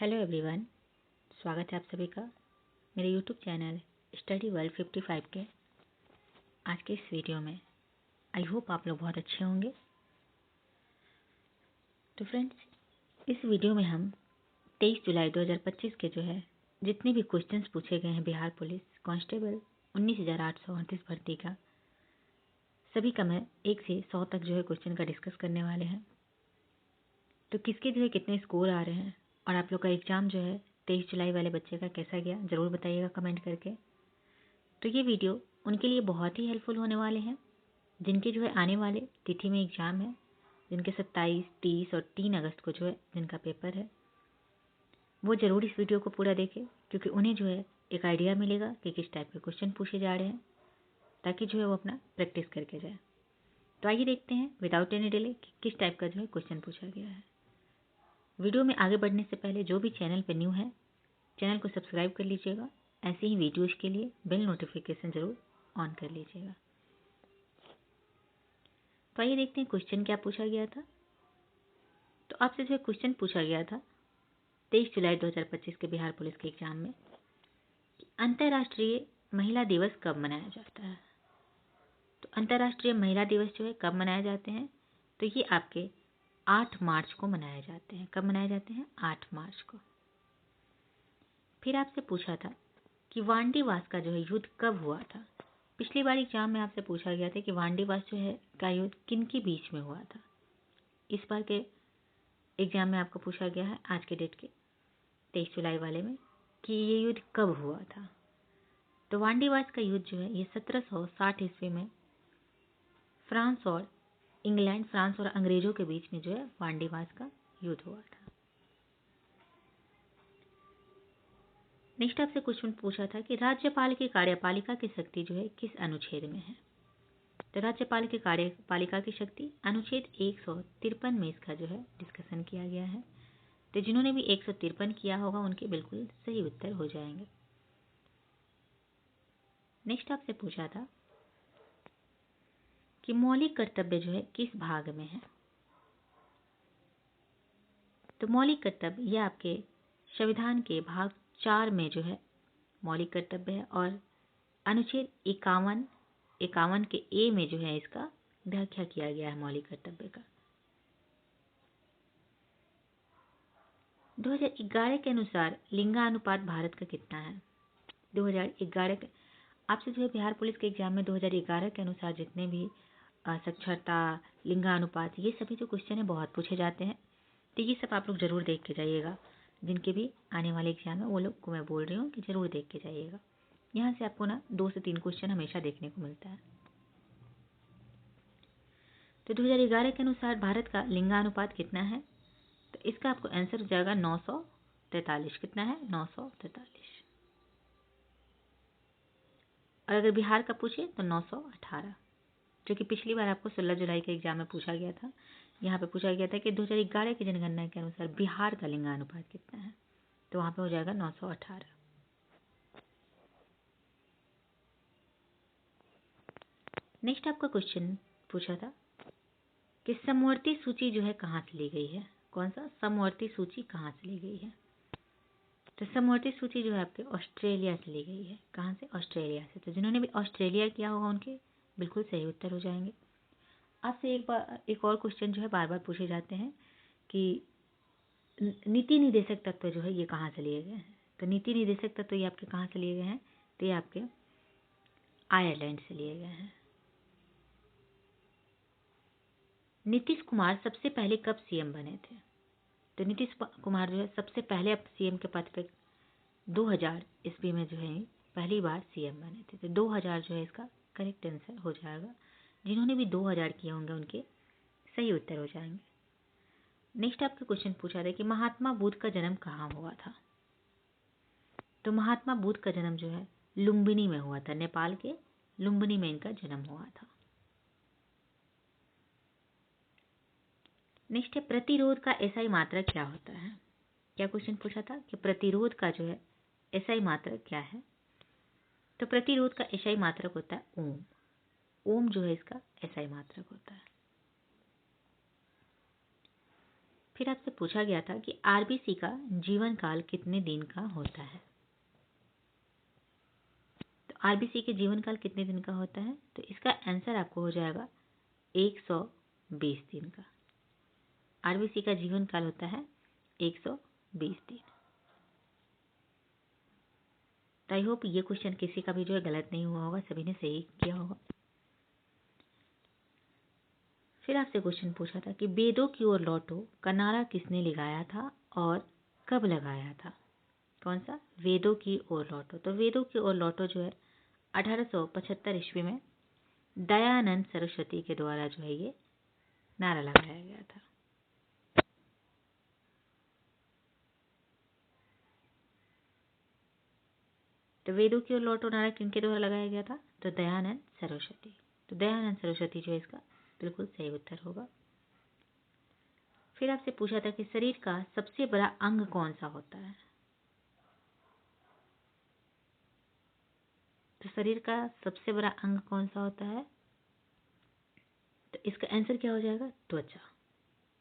Hello everyone, स्वागत है आप सभी का मेरे यूट्यूब चैनल स्टडी वर्ल्ड 55 के आज के इस वीडियो में। आई होप आप लोग बहुत अच्छे होंगे। तो फ्रेंड्स, इस वीडियो में हम 23 जुलाई 2025 के जो है जितने भी क्वेश्चंस पूछे गए हैं बिहार पुलिस कांस्टेबल 19,838 भर्ती का, सभी का मैं 1 से 100 तक जो है क्वेश्चन का डिस्कस करने वाले हैं। तो किसके जो है कितने स्कोर आ रहे हैं और आप लोग का एग्ज़ाम जो है 23 जुलाई वाले बच्चे का कैसा गया, ज़रूर बताइएगा कमेंट करके। तो ये वीडियो उनके लिए बहुत ही हेल्पफुल होने वाले हैं जिनके जो है आने वाले तिथि में एग्ज़ाम है, जिनके 27, 30 और 3 अगस्त को जो है जिनका पेपर है, वो ज़रूर इस वीडियो को पूरा देखें क्योंकि उन्हें जो है एक आइडिया मिलेगा कि किस टाइप के क्वेश्चन पूछे जा रहे हैं, ताकि जो है वो अपना प्रैक्टिस करके जाए। तो आइए देखते हैं विदाउट एनी डिले कि किस टाइप का जो है क्वेश्चन पूछा गया है। वीडियो में आगे बढ़ने से पहले जो भी चैनल पर न्यू है, चैनल को सब्सक्राइब कर लीजिएगा। ऐसे ही वीडियोज़ के लिए बेल नोटिफिकेशन ज़रूर ऑन कर लीजिएगा। तो आइए देखते हैं क्वेश्चन क्या पूछा गया था। तो आपसे जो क्वेश्चन पूछा गया था 23 जुलाई 2025 के बिहार पुलिस के एग्जाम में, अंतर्राष्ट्रीय महिला दिवस कब मनाया जाता है। तो अंतर्राष्ट्रीय महिला दिवस जो है कब मनाए जाते हैं, तो ये आपके 8 मार्च को मनाए जाते हैं। कब मनाए जाते हैं? 8 मार्च को। फिर आपसे पूछा था कि वांडीवास का जो है युद्ध कब हुआ था। पिछली बार एग्जाम में आपसे पूछा गया था कि वांडीवास जो है का युद्ध किन के बीच में हुआ था। इस बार के एग्जाम में आपको पूछा गया है आज के डेट के 23 जुलाई वाले में कि ये युद्ध कब हुआ था। तो वांडीवास का युद्ध जो है ये 1760 ईस्वी में फ्रांस और अंग्रेजों के बीच में जो है वांडीवास का युद्ध हुआ था। नेक्स्ट आपसे क्वेश्चन पूछा था कि राज्यपाल की कार्यपालिका की शक्ति जो है किस अनुच्छेद में है। तो राज्यपाल की कार्यपालिका की शक्ति अनुच्छेद 153 में इसका जो है डिस्कशन किया गया है। तो जिन्होंने भी 153 किया होगा उनके बिल्कुल सही उत्तर हो जाएंगे। नेक्स्ट आपसे पूछा था कि मौलिक कर्तव्य जो है किस भाग में है। तो मौलिक कर्तव्य यह आपके संविधान के भाग 4 में जो है मौलिक कर्तव्य है और अनुच्छेद 51 के ए में जो है इसका व्याख्या किया गया है मौलिक कर्तव्य का। 2011 के अनुसार लिंगानुपात भारत का कितना है। 2011 के आपसे जो है बिहार पुलिस के एग्जाम में 2011 के अनुसार जितने भी साक्षरता, लिंगानुपात, ये सभी जो क्वेश्चन है बहुत पूछे जाते हैं। तो ये सब आप लोग जरूर देख के जाइएगा। जिनके भी आने वाले एग्जाम है वो लोग को मैं बोल रही हूँ कि जरूर देख के जाइएगा। यहाँ से आपको ना 2 से 3 क्वेश्चन हमेशा देखने को मिलता है। तो 2011 के अनुसार भारत का लिंगानुपात कितना है, तो इसका आपको आंसर हो जाएगा 943। कितना है? 943। और अगर बिहार का पूछे तो 918, जो कि पिछली बार आपको 16 जुलाई के एग्जाम में पूछा गया था। यहाँ पे पूछा गया था कि 2011 की जनगणना के अनुसार बिहार का लिंगानुपात कितना है, तो वहाँ पे हो जाएगा 918। नेक्स्ट आपका क्वेश्चन पूछा था कि समवर्ती सूची जो है कहाँ से ली गई है। कौन सा? समवर्ती सूची कहाँ से ली गई है। तो समवर्ती सूची जो है आपके ऑस्ट्रेलिया से ली गई है। कहाँ से? ऑस्ट्रेलिया से। तो जिन्होंने भी ऑस्ट्रेलिया किया होगा उनके बिल्कुल सही उत्तर हो जाएंगे। आपसे एक और क्वेश्चन जो है बार बार पूछे जाते हैं कि नीति निर्देशक तत्व जो है ये कहाँ से लिए गए हैं। तो नीति निर्देशक तत्व ये आपके कहाँ से लिए गए हैं, तो ये आपके आयरलैंड से लिए गए हैं। नीतीश कुमार सबसे पहले कब सीएम बने थे। तो नीतीश कुमार जो है सबसे पहले अब सीएम के पद पे 2000 ईस्वी में जो है पहली बार सीएम बने थे। तो 2000 जो है इसका करेक्ट आंसर हो जाएगा। जिन्होंने भी 2000 किए होंगे उनके सही उत्तर हो जाएंगे। नेक्स्ट आपका क्वेश्चन पूछा था कि महात्मा बुद्ध का जन्म कहाँ हुआ था। तो महात्मा बुद्ध का जन्म जो है लुम्बिनी में हुआ था। नेपाल के लुम्बिनी में इनका जन्म हुआ था। नेक्स्ट है प्रतिरोध का एसआई मात्रक क्या होता है। क्या क्वेश्चन पूछा था कि प्रतिरोध का जो है एसआई मात्रक क्या है। तो प्रतिरोध का एसआई मात्रक होता है ओम। ओम जो है इसका एसआई मात्रक होता है। फिर आपसे पूछा गया था कि आरबीसी का जीवन काल कितने दिन का होता है। तो आरबीसी के जीवन काल कितने दिन का होता है, तो इसका आंसर आपको हो जाएगा 120 दिन का। आरबीसी का जीवन काल होता है 120 दिन। तो आई होप ये क्वेश्चन किसी का भी जो है गलत नहीं हुआ होगा, सभी ने सही किया होगा। फिर आपसे क्वेश्चन पूछा था कि वेदों की ओर लौटो का नारा किसने लगाया था और कब लगाया था। कौन सा? वेदों की ओर लौटो। तो वेदों की ओर लौटो जो है 1875 ईस्वी में दयानंद सरस्वती के द्वारा जो है ये नारा लगाया गया था। तो वेदों की ओर लौटो नारा किनके द्वारा लगाया गया था? तो दयानंद सरस्वती। तो दयानंद सरस्वती जो है इसका बिल्कुल सही उत्तर होगा। फिर आपसे पूछा था कि शरीर का सबसे बड़ा अंग कौन सा होता है। तो शरीर का सबसे बड़ा अंग कौन सा होता है? तो इसका आंसर क्या हो जाएगा? त्वचा।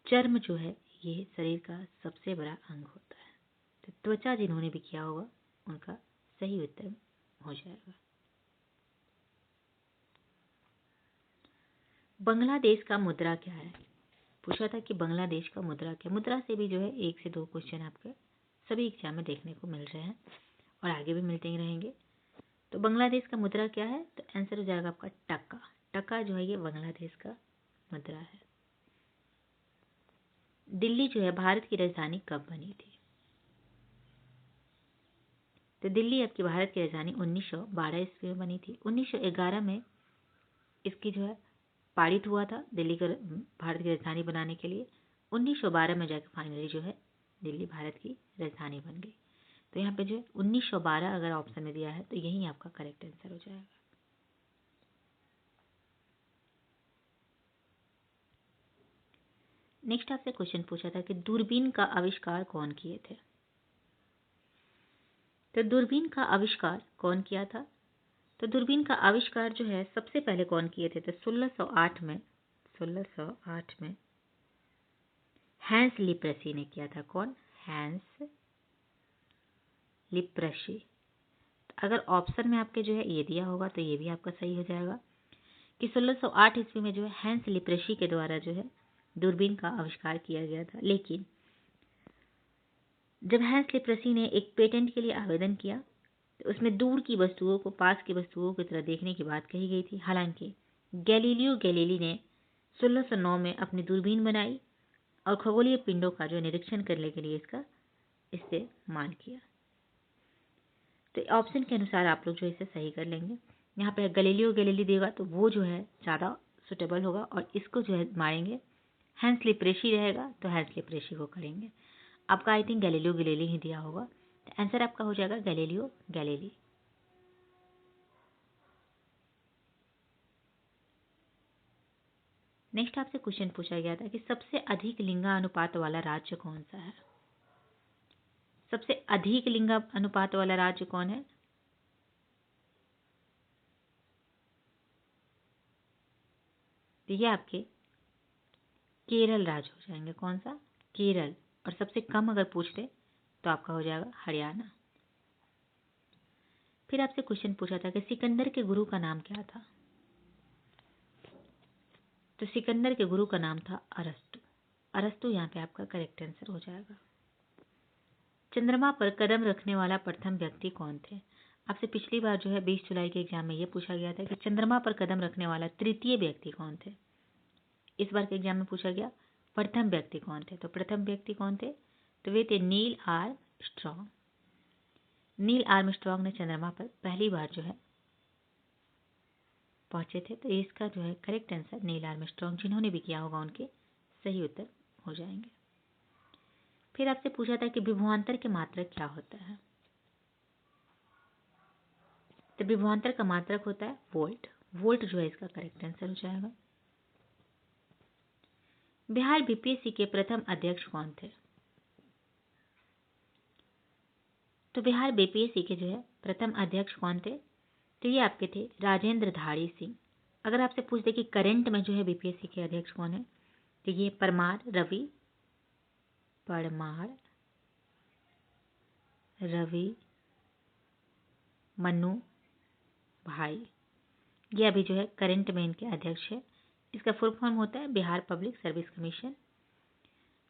चर्म जो है ये शरीर का सबसे बड़ा अंग होता है। तो त्वचा जिन्होंने भी किया होगा उनका सही उत्तर हो जाएगा। बांग्लादेश का मुद्रा क्या है? पूछा था कि बांग्लादेश का मुद्रा क्या। मुद्रा से भी जो है 1 से 2 क्वेश्चन आपके सभी एग्जाम में देखने को मिल रहे हैं और आगे भी मिलते ही रहेंगे। तो बांग्लादेश का मुद्रा क्या है? तो आंसर हो जाएगा आपका टका। टका जो है ये बांग्लादेश का मुद्रा है। दिल्ली जो है भारत की राजधानी कब बनी थी? तो दिल्ली आपकी भारत की राजधानी 1912 ईस्वी में बनी थी। 1911 में इसकी जो है पारित हुआ था दिल्ली को भारत की राजधानी बनाने के लिए। 1912 में जाकर फाइनली जो है दिल्ली भारत की राजधानी बन गई। तो यहाँ पे जो है 1912 अगर ऑप्शन में दिया है तो यही आपका करेक्ट आंसर हो जाएगा। नेक्स्ट आपसे क्वेश्चन पूछा था कि दूरबीन का आविष्कार कौन किए थे। तो दूरबीन का आविष्कार कौन किया था? तो दूरबीन का आविष्कार जो है सबसे पहले कौन किए थे? तो 1608 में हैंस लिप्रसी ने किया था। कौन? हैंस लिप्रसी। अगर ऑप्शन में आपके जो है ये दिया होगा तो ये भी आपका सही हो जाएगा कि 1608 ईस्वी में जो है हैंस लिप्रसी के द्वारा जो है दूरबीन का आविष्कार किया गया था। लेकिन जब हैंस लिप्रसी ने एक पेटेंट के लिए आवेदन किया तो उसमें दूर की वस्तुओं को पास की वस्तुओं की तरह देखने की बात कही गई थी। हालांकि गैलीलियो गैलीली ने 1609 में अपनी दूरबीन बनाई और खगोलीय पिंडों का जो निरीक्षण करने के लिए इसका इस्तेमाल किया। तो ऑप्शन के अनुसार आप लोग जो इसे सही कर लेंगे। यहाँ पे गैलीलियो गैलीली देगा तो वो जो है ज़्यादा सुटेबल होगा और इसको जो है मारेंगे हैंस लिप्रेसी रहेगा तो हैंस लिप्रेसी को करेंगे। आपका आई थिंक गैलीलियो गैलीली ही दिया होगा। तो आंसर आपका हो जाएगा गैलीलियो गैलीली। नेक्स्ट आपसे क्वेश्चन पूछा गया था कि सबसे अधिक लिंगानुपात वाला राज्य कौन सा है। सबसे अधिक लिंगानुपात वाला राज्य कौन है? तो ये आपके केरल राज्य हो जाएंगे। कौन सा? केरल। और सबसे कम अगर पूछते तो आपका हो जाएगा हरियाणा। फिर आपसे क्वेश्चन पूछा था कि सिकंदर के गुरु का नाम क्या था। तो सिकंदर के गुरु का नाम था अरस्तु। अरस्तु यहाँ पे आपका करेक्ट आंसर हो जाएगा। चंद्रमा पर कदम रखने वाला प्रथम व्यक्ति कौन थे। आपसे पिछली बार जो है 20 जुलाई के एग्जाम में ये पूछा गया था कि चंद्रमा पर कदम रखने वाला तृतीय व्यक्ति कौन थे। इस बार के एग्जाम में पूछा गया प्रथम व्यक्ति कौन थे। तो प्रथम व्यक्ति कौन थे? तो वे थे नील आर्मस्ट्रॉन्ग। नील आर्मस्ट्रॉन्ग ने चंद्रमा पर पहली बार जो है पहुंचे थे। तो इसका जो है करेक्ट आंसर नील आर्मस्ट्रॉन्ग जिन्होंने भी किया होगा उनके सही उत्तर हो जाएंगे। फिर आपसे पूछा था कि विभवांतर के मात्रक क्या होता है। तो विभवांतर का मात्रक होता है वोल्ट। वोल्ट जो है इसका करेक्ट आंसर हो जाएगा। बिहार बीपीएससी के प्रथम अध्यक्ष कौन थे। तो बिहार बीपीएससी के जो है प्रथम अध्यक्ष कौन थे? तो ये आपके थे राजेंद्र धारी सिंह। अगर आपसे पूछ दे कि करंट में जो है बीपीएससी के अध्यक्ष कौन है तो ये परमार रवि परमार, रवि, मनु भाई। ये अभी जो है करंट में इनके अध्यक्ष है। इसका फुल फॉर्म होता है बिहार पब्लिक सर्विस कमीशन।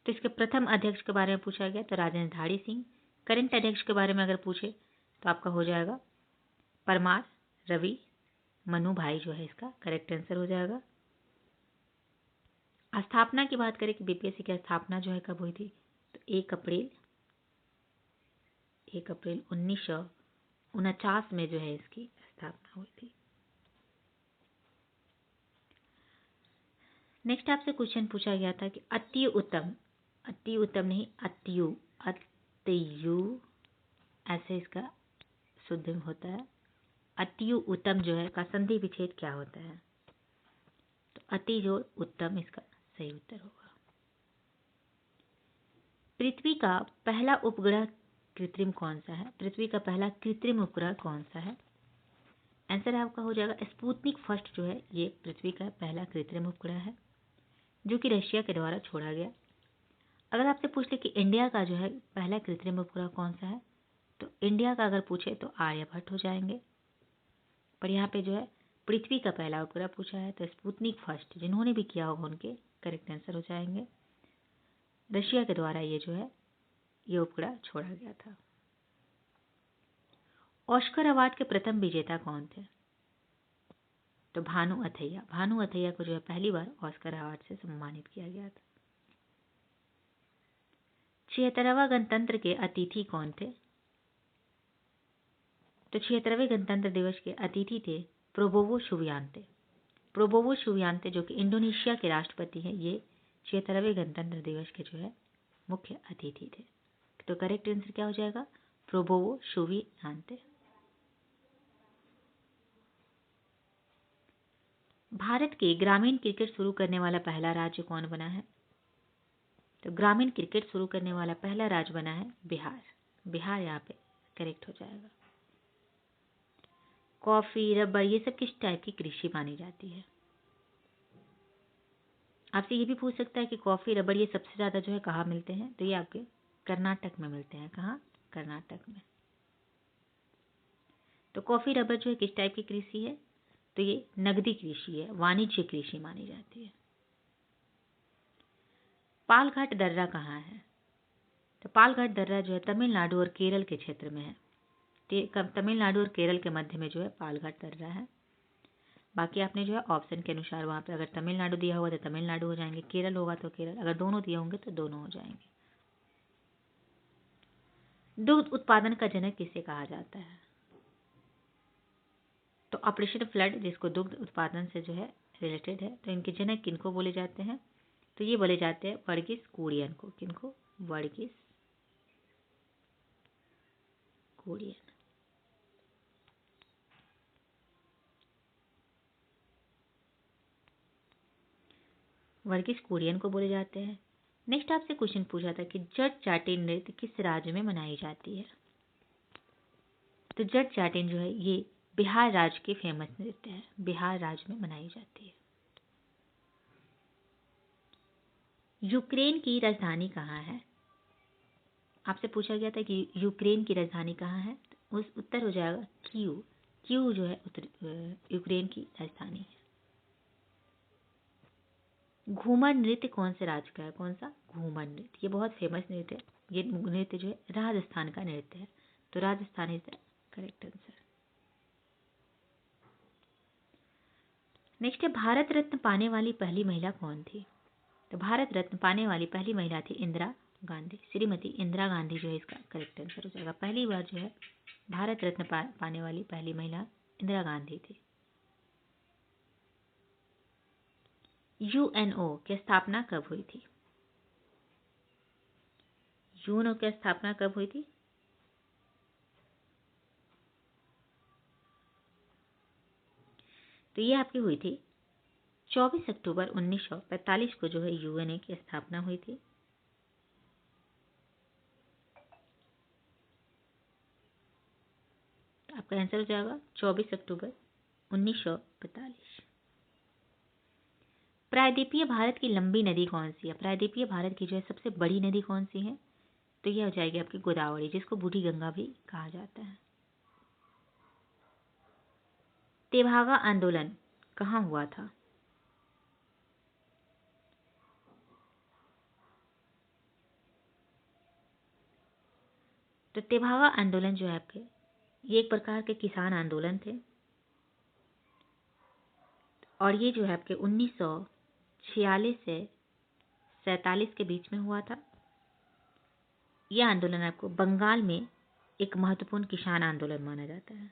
तो इसके प्रथम अध्यक्ष के बारे में पूछा गया तो राजेंद्र धाड़ी सिंह। करंट अध्यक्ष के बारे में अगर पूछे तो आपका हो जाएगा परमार, रवि, मनु भाई जो है इसका करेक्ट आंसर हो जाएगा। स्थापना की बात करें कि बीपीएससी की स्थापना जो है कब हुई थी तो 1 अप्रैल 1949 में जो है इसकी स्थापना हुई थी। नेक्स्ट आपसे क्वेश्चन पूछा गया था कि अति उत्तम नहीं अत्यु ऐसे इसका शुद्ध होता है। अत्यु उत्तम जो है का संधि विच्छेद क्या होता है तो अति जो उत्तम इसका सही उत्तर होगा। पृथ्वी का पहला उपग्रह कृत्रिम कौन सा है? पृथ्वी का पहला कृत्रिम उपग्रह कौन सा है? आंसर आपका हो जाएगा स्पुतनिक फर्स्ट जो है ये पृथ्वी का पहला कृत्रिम उपग्रह है जो कि रशिया के द्वारा छोड़ा गया। अगर आपसे पूछ ले कि इंडिया का जो है पहला कृत्रिम उपग्रह कौन सा है तो इंडिया का अगर पूछे तो आर्यभट्ट हो जाएंगे। पर यहाँ पे जो है पृथ्वी का पहला उपग्रह पूछा है तो स्पुतनिक फर्स्ट जिन्होंने भी किया होगा उनके करेक्ट आंसर हो जाएंगे। रशिया के द्वारा ये जो है ये उपग्रह छोड़ा गया था। ऑस्कर अवार्ड के प्रथम विजेता कौन थे तो भानु अथैया को जो है पहली बार ऑस्कर अवार्ड से सम्मानित किया गया था। 76वां गणतंत्र के अतिथि कौन थे तो 76वें गणतंत्र दिवस के अतिथि थे प्रोबोवो सुबियांतो जो कि इंडोनेशिया के राष्ट्रपति हैं। ये 76वें गणतंत्र दिवस के जो है मुख्य अतिथि थे। तो करेक्ट आंसर क्या हो जाएगा प्रोबोवो सुबियांतो। भारत के ग्रामीण क्रिकेट शुरू करने वाला पहला राज्य कौन बना है तो ग्रामीण क्रिकेट शुरू करने वाला पहला राज्य बना है बिहार यहाँ पे करेक्ट हो जाएगा। कॉफी, रबर ये सब किस टाइप की कृषि मानी जाती है? आपसे ये भी पूछ सकता है कि कॉफी, रबर ये सबसे ज्यादा जो है कहाँ मिलते हैं तो ये आपके कर्नाटक में मिलते हैं। कहाँ? कर्नाटक में। तो कॉफी, रबर जो है किस टाइप की कृषि है तो ये नगदी कृषि है, वाणिज्य कृषि मानी जाती है। पालघाट दर्रा कहाँ है तो पालघाट दर्रा जो है तमिलनाडु और केरल के क्षेत्र में है। तमिलनाडु और केरल के मध्य में जो है पालघाट दर्रा है। बाकी आपने जो है ऑप्शन के अनुसार वहां पे अगर तमिलनाडु दिया होगा तो तमिलनाडु हो जाएंगे, केरल होगा तो केरल, अगर दोनों दिए होंगे तो दोनों हो जाएंगे। दुग्ध उत्पादन का जनक किसे कहा जाता है तो ऑपरेशन फ्लड जिसको दुग्ध उत्पादन से जो है रिलेटेड है तो इनके जनक किनको बोले जाते हैं तो ये बोले जाते हैं वर्गीस कुरियन को। किनको? वर्गीस कुरियन। वर्गीस कुरियन को बोले जाते हैं। नेक्स्ट आपसे क्वेश्चन पूछा था कि जट जाटिन नृत्य किस राज्य में मनाई जाती है तो जट जाटिन जो है ये बिहार राज्य की फेमस नृत्य है, बिहार राज्य में मनाई जाती है। यूक्रेन की राजधानी कहाँ है? आपसे पूछा गया था कि यूक्रेन की राजधानी कहाँ है तो उस उत्तर हो जाएगा कीव। कीव जो है यूक्रेन की राजधानी है। घूमर नृत्य कौन से राज्य का है? कौन सा? घूमर नृत्य। ये बहुत फेमस नृत्य है। ये नृत्य जो है राजस्थान का नृत्य है तो Rajasthan is the correct answer. Next है भारत रत्न पाने वाली पहली महिला कौन थी तो भारत रत्न पाने वाली पहली महिला थी इंदिरा गांधी। श्रीमती इंदिरा गांधी जो है इसका करेक्ट आंसर हो जाएगा। पहली बार जो है भारत रत्न पाने वाली पहली महिला इंदिरा गांधी थी। यूएनओ की स्थापना कब हुई थी? यूएनओ की स्थापना कब हुई थी? तो ये आपकी हुई थी 24 अक्टूबर 1945 को जो है यूएनए की स्थापना हुई थी। तो आपका आंसर हो जाएगा 24 अक्टूबर 1945। प्रायद्वीपीय भारत की लंबी नदी कौन सी है? प्रायद्वीपीय भारत की जो है सबसे बड़ी नदी कौन सी है? तो यह हो जाएगी आपकी गोदावरी, जिसको बूढ़ी गंगा भी कहा जाता है। तेभागा आंदोलन कहाँ हुआ था? तो तेभागा आंदोलन जो है आपके, ये एक प्रकार के किसान आंदोलन थे और ये जो है आपके 1946 से 47 के बीच में हुआ था। यह आंदोलन आपको बंगाल में एक महत्वपूर्ण किसान आंदोलन माना जाता है।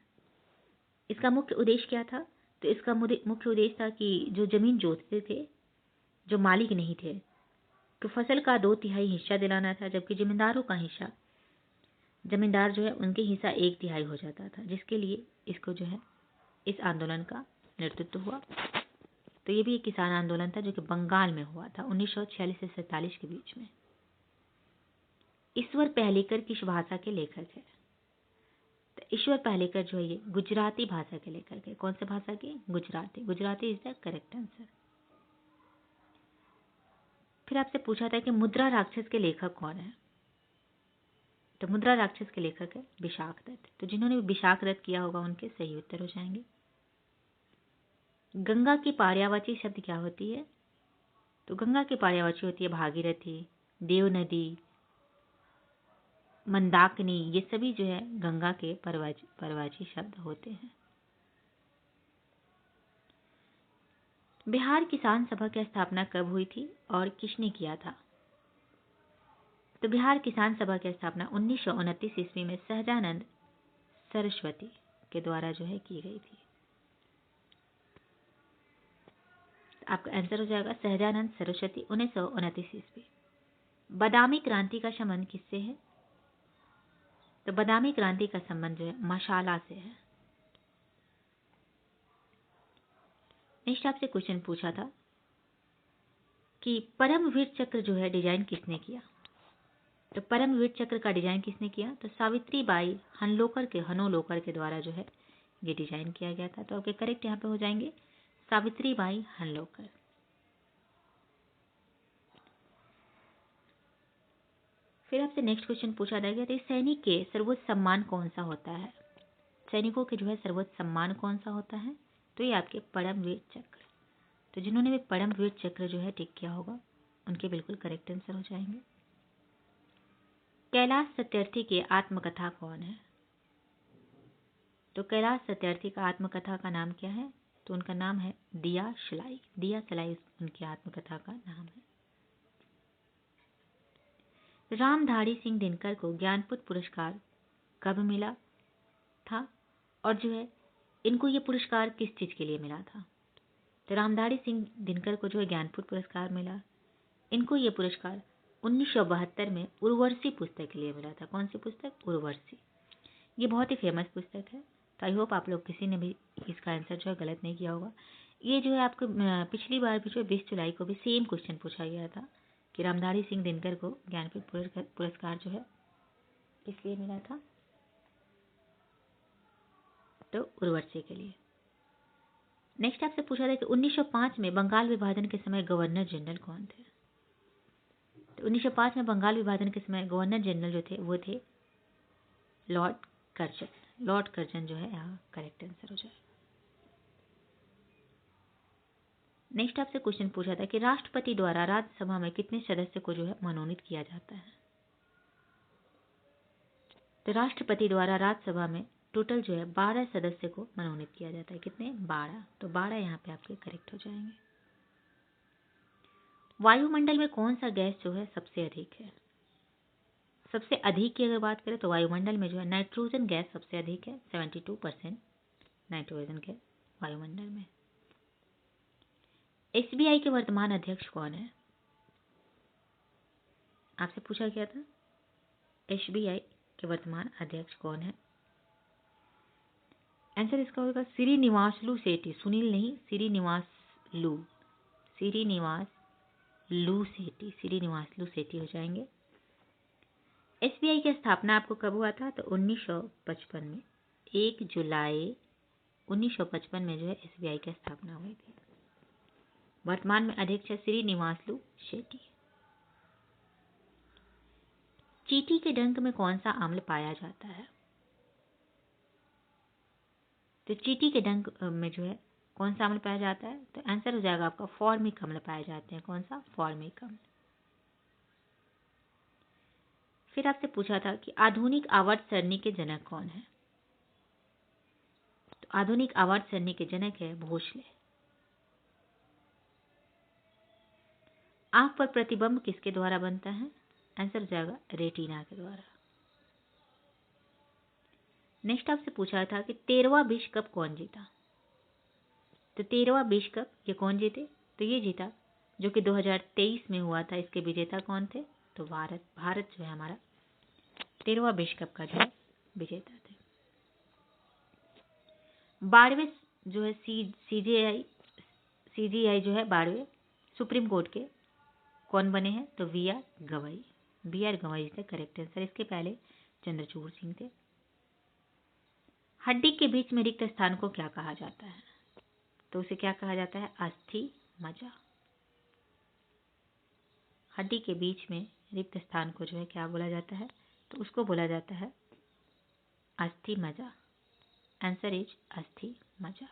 इसका मुख्य उद्देश्य क्या था? तो इसका मुख्य उद्देश्य था कि जो जमीन जोतते थे, जो मालिक नहीं थे, तो फसल का 2/3 हिस्सा दिलाना था, जबकि जमींदारों का हिस्सा, जमींदार जो है उनके हिस्सा 1/3 हो जाता था, जिसके लिए इसको जो है इस आंदोलन का नेतृत्व हुआ। तो ये भी एक किसान आंदोलन था जो कि बंगाल में हुआ था 1946 से 47 के बीच में। ईश्वर पहलेकर किस भाषा के लेखक है? तो ईश्वर पहलेकर जो है ये गुजराती भाषा के लेखक है। कौन से भाषा के? Gujarati. Gujarati is the correct answer. फिर आपसे पूछा था कि मुद्रा राक्षस के लेखक कौन है? तो मुद्रा राक्षस के लेखक है विशाख दत्त। तो जिन्होंने विशाख दत्त किया होगा उनके सही उत्तर हो जाएंगे। गंगा की पर्यायवाची शब्द क्या होती है? तो गंगा की पर्यायवाची होती है भागीरथी, देव नदी, मंदाकिनी। ये सभी जो है गंगा के पर्यायवाची शब्द होते हैं। बिहार किसान सभा की स्थापना कब हुई थी और किसने किया था? तो बिहार किसान सभा की स्थापना 1929 ईस्वी में सहजानंद सरस्वती के द्वारा जो है की गई थी। आपका आंसर हो जाएगा सहजानंद सरस्वती 1929 ईस्वी। बादामी क्रांति का संबंध किससे है? तो बादामी क्रांति का संबंध जो है मशाला से है। नेक्स्ट आपसे क्वेश्चन पूछा था कि परमवीर चक्र जो है डिजाइन किसने किया? तो परमवीर चक्र का डिजाइन किसने किया? तो सावित्रीबाई हनोलोकर के द्वारा जो है ये डिजाइन किया गया था। तो आपके करेक्ट यहाँ पे हो जाएंगे सावित्रीबाई हनलोकर। फिर आपसे नेक्स्ट क्वेश्चन पूछा जाएगा तो सैनिक के सर्वोच्च सम्मान कौन सा होता है? सैनिकों के जो है सर्वोच्च सम्मान कौन सा होता है? तो ये आपके परमवीर चक्र। तो जिन्होंने भी परमवीर चक्र जो है टिक किया होगा उनके बिल्कुल करेक्ट आंसर हो जाएंगे। कैलाश सत्यार्थी की आत्मकथा कौन है? तो कैलाश सत्यार्थी का आत्मकथा का नाम क्या है? तो उनका नाम है दिया सलाई। दिया सलाई उनकी आत्मकथा का नाम है। रामधारी सिंह दिनकर को ज्ञानपीठ पुरस्कार कब मिला था और जो है इनको ये पुरस्कार किस चीज के लिए मिला था? तो रामधारी सिंह दिनकर को जो है ज्ञानपीठ पुरस्कार मिला। इनको ये पुरस्कार 1972 में उर्वशी पुस्तक के लिए मिला था। कौन सी पुस्तक? उर्वशी। ये बहुत ही फेमस पुस्तक है। तो आई होप आप लोग किसी ने भी इसका आंसर जो है गलत नहीं किया होगा। ये जो है आपको पिछली बार भी जो 20 जुलाई को भी सेम क्वेश्चन पूछा गया था कि रामधारी सिंह दिनकर को ज्ञानपीठ पुरस्कार जो है किस लिए मिला था? तो उर्वशी के लिए। नेक्स्ट आपसे पूछा था कि 1905 में बंगाल विभाजन के समय गवर्नर जनरल कौन थे? तो 1905 में बंगाल विभाजन के समय गवर्नर जनरल जो थे वो थे लॉर्ड कर्जन। लॉर्ड कर्जन जो है यहाँ करेक्ट आंसर हो जाए। नेक्स्ट आपसे क्वेश्चन पूछा था कि राष्ट्रपति द्वारा राज्यसभा में कितने सदस्य को जो है मनोनीत किया जाता है? तो राष्ट्रपति द्वारा राज्यसभा में टोटल जो है 12 सदस्य को मनोनीत किया जाता है। कितने? 12। तो 12 यहाँ पे आपके करेक्ट हो जाएंगे। वायुमंडल में कौन सा गैस जो है सबसे अधिक है? सबसे अधिक की अगर बात करें तो वायुमंडल में जो है नाइट्रोजन गैस सबसे अधिक है। 72% नाइट्रोजन गैस वायुमंडल में। एसबीआई के वर्तमान अध्यक्ष कौन है? आपसे पूछा गया था एसबीआई के वर्तमान अध्यक्ष कौन है? आंसर इसका होगा श्रीनिवासलू सेठी। सुनील नहीं, श्रीनिवासलू सेठी हो जाएंगे। एसबीआई की स्थापना आपको कब हुआ था? तो 1955 में 1 जुलाई 1955 में जो है एसबीआई की स्थापना हुई थी। वर्तमान में अध्यक्ष है श्रीनिवासलू शेट्टी। चींटी के डंक में कौन सा अम्ल पाया जाता है? तो चींटी के डंक में जो है कौन सा अम्ल पाया जाता है? तो आंसर हो जाएगा आपका फॉर्मिक अम्ल पाए जाते हैं। कौन सा? फॉर्मिक अम्ल। फिर आपसे पूछा था कि आधुनिक आवर्त सरणी के जनक कौन है? तो आधुनिक आवर्त सरणी के जनक है भोसले। आंख पर प्रतिबिंब किसके द्वारा बनता है? आंसर हो जाएगा रेटिना के द्वारा। नेक्स्ट आपसे पूछा था कि 13वां विश्व कप कौन जीता? तो 13वां विश्व कप ये कौन जीते? तो ये जीता जो कि 2023 में हुआ था। इसके विजेता कौन थे? तो भारत जो है हमारा 13वां विश्व कप का जो है विजेता थे। 12वें जो है सीजीआई जो है 12वें सुप्रीम कोर्ट के कौन बने हैं? तो वी आर गवई थे करेक्ट आंसर। इसके पहले चंद्रचूड़ सिंह थे। हड्डी के बीच में रिक्त स्थान को क्या कहा जाता है? तो उसे क्या कहा जाता है? अस्थि मज्जा। हड्डी के बीच में रिक्त स्थान को जो है क्या बोला जाता है? तो उसको बोला जाता है अस्थि मज्जा। आंसर इज अस्थि मज्जा।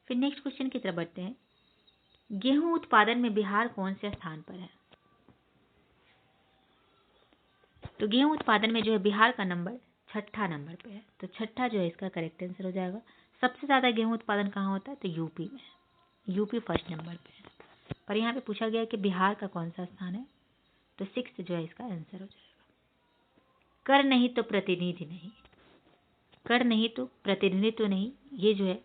फिर नेक्स्ट क्वेश्चन की तरफ बढ़ते हैं। गेहूं उत्पादन में बिहार कौन से स्थान पर है? तो गेहूं उत्पादन में जो है बिहार का नंबर 6ठा नंबर पे है। तो 6ठा जो है इसका करेक्ट आंसर हो जाएगा। सबसे ज्यादा गेहूं उत्पादन कहाँ होता है? तो यूपी में। यूपी फर्स्ट नंबर पे है। पर यहाँ पे पूछा गया कि बिहार का कौन सा स्थान है? तो 6 जो है इसका आंसर हो जाएगा। कर नहीं तो प्रतिनिधि नहीं, कर नहीं तो प्रतिनिधित्व नहीं, ये जो है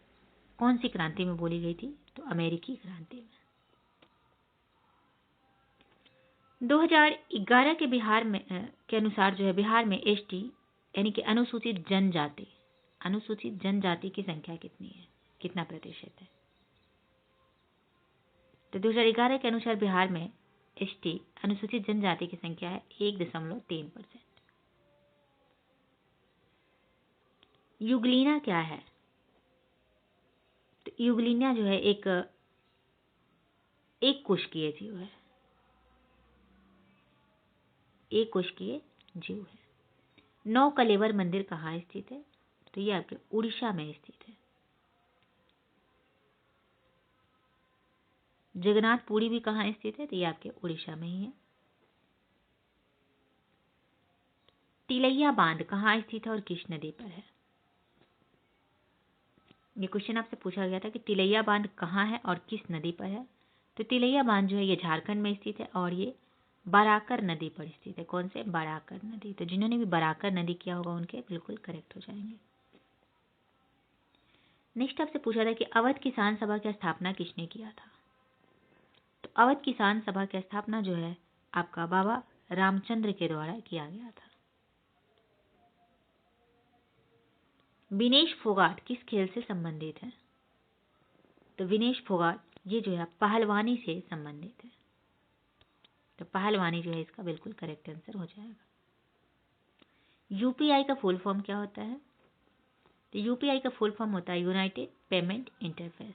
कौन सी क्रांति में बोली गई थी? तो अमेरिकी क्रांति में। 2011 के बिहार में के अनुसार जो है बिहार में एसटी यानी कि अनुसूचित जनजाति की संख्या कितनी है? कितना प्रतिशत है? तो 2011 के अनुसार बिहार में एसटी अनुसूचित जनजाति की संख्या है 1.3%। युगलीना क्या है? तो युगलीना जो है एक कोशिकीय जीव है। एक कोशिकीय जीव है। नौ कलेवर मंदिर कहाँ स्थित है? तो ये आपके उड़ीसा में स्थित है। जगन्नाथपुरी भी कहाँ स्थित है? तो ये आपके उड़ीसा में ही है। तिलैया बांध कहाँ स्थित है और किस नदी पर है? ये क्वेश्चन आपसे पूछा गया था कि तिलैया बांध कहाँ है और किस नदी पर है। तो तिलैया बांध जो है ये झारखंड में स्थित है और ये बराकर नदी पर स्थित है। कौन से? बराकर नदी। तो जिन्होंने भी बराकर नदी किया होगा उनके बिल्कुल करेक्ट हो जाएंगे। नेक्स्ट आपसे पूछा था कि अवध किसान सभा की स्थापना किसने किया था? तो अवध किसान सभा की स्थापना जो है आपका बाबा रामचंद्र के द्वारा किया गया था। विनेश फोगाट किस खेल से संबंधित है? तो विनेश फोगाट ये जो है पहलवानी से संबंधित है। तो पहलवानी जो है इसका बिल्कुल करेक्ट आंसर हो जाएगा। यूपीआई का फुल फॉर्म क्या होता है? तो यूपीआई का फुल फॉर्म होता है United payment interface.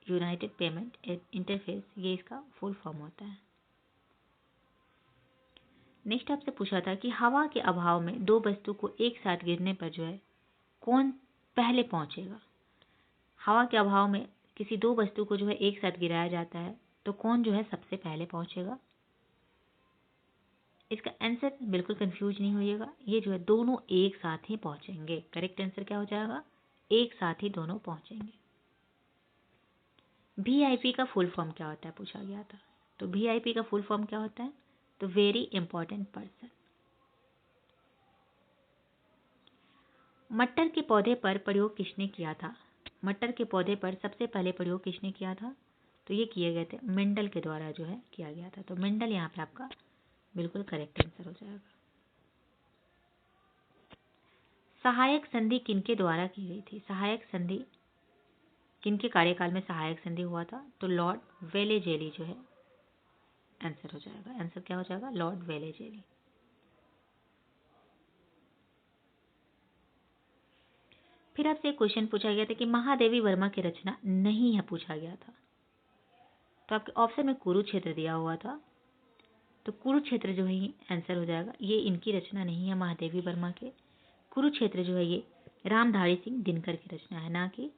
United payment interface ये इसका फुल फॉर्म होता है। नेक्स्ट आपसे पूछा था कि हवा के अभाव में दो वस्तु को एक साथ गिरने पर जो है कौन पहले पहुंचेगा? हवा के अभाव में किसी दो वस्तु को जो है एक साथ गिराया जाता है तो कौन जो है सबसे पहले पहुंचेगा? इसका आंसर बिल्कुल कंफ्यूज नहीं होइएगा। ये जो है दोनों एक साथ ही पहुंचेंगे। करेक्ट आंसर क्या हो जाएगा? एक साथ ही दोनों पहुंचेंगे। वीआईपी का फुल फॉर्म क्या होता है पूछा गया था। तो वीआईपी का फुल फॉर्म क्या होता है? तो वेरी इंपॉर्टेंट पर्सन। मटर के पौधे पर प्रयोग किसने किया था? मटर के पौधे पर सबसे पहले प्रयोग किसने किया था? तो ये किए गए थे मेंडल के द्वारा जो है किया गया था। तो मेंडल यहाँ पे आपका बिल्कुल करेक्ट आंसर हो जाएगा। सहायक संधि किनके द्वारा की गई थी? सहायक संधि किनके कार्यकाल में सहायक संधि हुआ था? तो लॉर्ड वेलेजेली जो है आंसर हो जाएगा। आंसर क्या हो जाएगा? लॉर्ड वेलेजेली। फिर आपसे एक क्वेश्चन पूछा गया था कि महादेवी वर्मा की रचना नहीं है पूछा गया था। तो आपके ऑप्शन में कुरुक्षेत्र दिया हुआ था, तो कुरुक्षेत्र जो है ये आंसर हो जाएगा। ये इनकी रचना नहीं है महादेवी वर्मा के। कुरुक्षेत्र जो है ये रामधारी सिंह दिनकर की रचना है, ना कि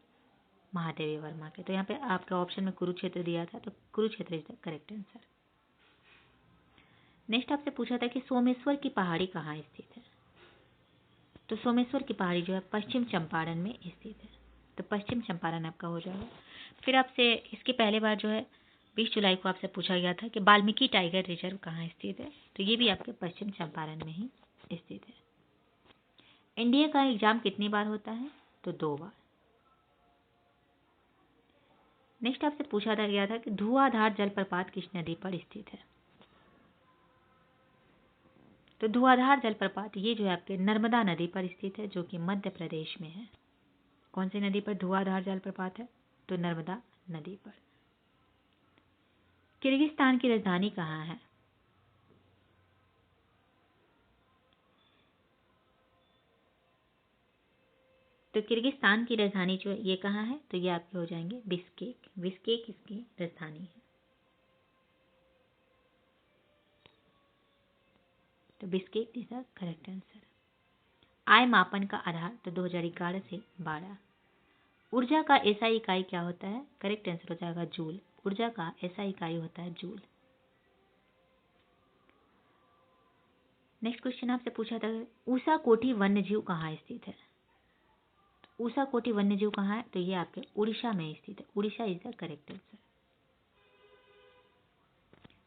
महादेवी वर्मा के। तो यहाँ पे आपके ऑप्शन में कुरुक्षेत्र दिया था, तो Kurukshetra is the correct answer. Next आपसे पूछा था कि सोमेश्वर की पहाड़ी कहाँ स्थित है। तो सोमेश्वर की पहाड़ी जो है पश्चिम चंपारण में स्थित है, तो पश्चिम चंपारण आपका हो जाएगा। फिर आपसे इसके पहले बार जो है 20 जुलाई को आपसे पूछा गया था कि वाल्मीकि टाइगर रिजर्व कहाँ स्थित है, तो ये भी आपके पश्चिम चंपारण में ही स्थित है। एनडीए का एग्जाम कितनी बार होता है, तो 2 बार। नेक्स्ट आपसे पूछा गया था कि धुआंधार जलप्रपात किस नदी पर स्थित है। तो धुआंधार जलप्रपात ये जो है आपके नर्मदा नदी पर स्थित है, जो कि मध्य प्रदेश में है। कौन सी नदी पर धुआंधार जलप्रपात है, तो नर्मदा नदी पर। किर्गिस्तान की राजधानी कहाँ है। तो किर्गिस्तान की राजधानी जो है ये कहाँ है, तो ये आपके हो जाएंगे बिश्केक। बिश्केक इसकी राजधानी है, तो Bishkek is the correct answer. आय मापन का आधार, तो 2011 से 12। ऊर्जा का एसआई इकाई क्या होता है, करेक्ट आंसर हो जाएगा जूल। ऊर्जा का एसआई इकाई होता है जूल। नेक्स्ट क्वेश्चन आपसे पूछा था ऊषा कोटी वन्यजीव कहाँ स्थित है। ऊषा कोटी वन्यजीव कहाँ है, तो ये आपके उड़ीसा में स्थित है। Orissa is the correct answer.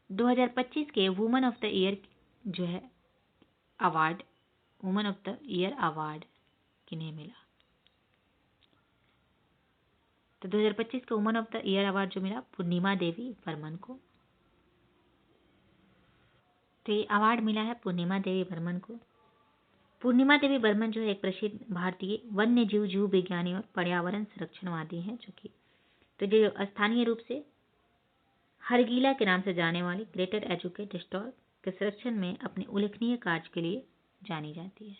2025 के वुमन ऑफ द ईयर जो है award, woman of the year award किन्हें मिला। तो 2025 के woman of the year award जो मिला पूर्णिमा देवी बर्मन को। तो ये अवार्ड मिला है पूर्णिमा देवी बर्मन को। पूर्णिमा देवी बर्मन जो है एक प्रसिद्ध भारतीय वन्य जीव जीव विज्ञानी और पर्यावरण संरक्षणवादी हैं, जो कि तो जो स्थानीय रूप से हरगीला के नाम से जाने वाली ग्रेटर एजुकेट स्टॉल के संरक्षण में अपने उल्लेखनीय कार्य के लिए जानी जाती है।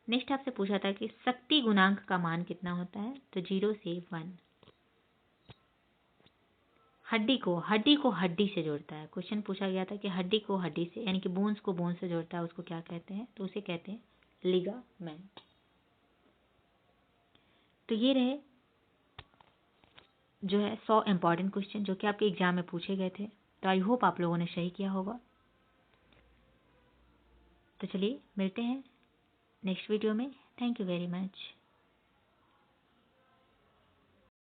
नेक्स्ट आपसे पूछा था कि शक्ति गुणांक का मान कितना होता है, तो 0 से 1। हड्डी को हड्डी से जोड़ता है। क्वेश्चन पूछा गया था कि हड्डी को हड्डी से यानी कि बोन्स को बोन से जोड़ता है, उसको क्या कहते हैं, तो उसे कहते हैं लिगामेंट। तो ये रहे जो है 100 इंपॉर्टेंट क्वेश्चन जो कि आपके एग्जाम में पूछे गए थे। तो आई होप आप लोगों ने सही किया होगा। तो चलिए मिलते हैं नेक्स्ट वीडियो में। Thank you very much.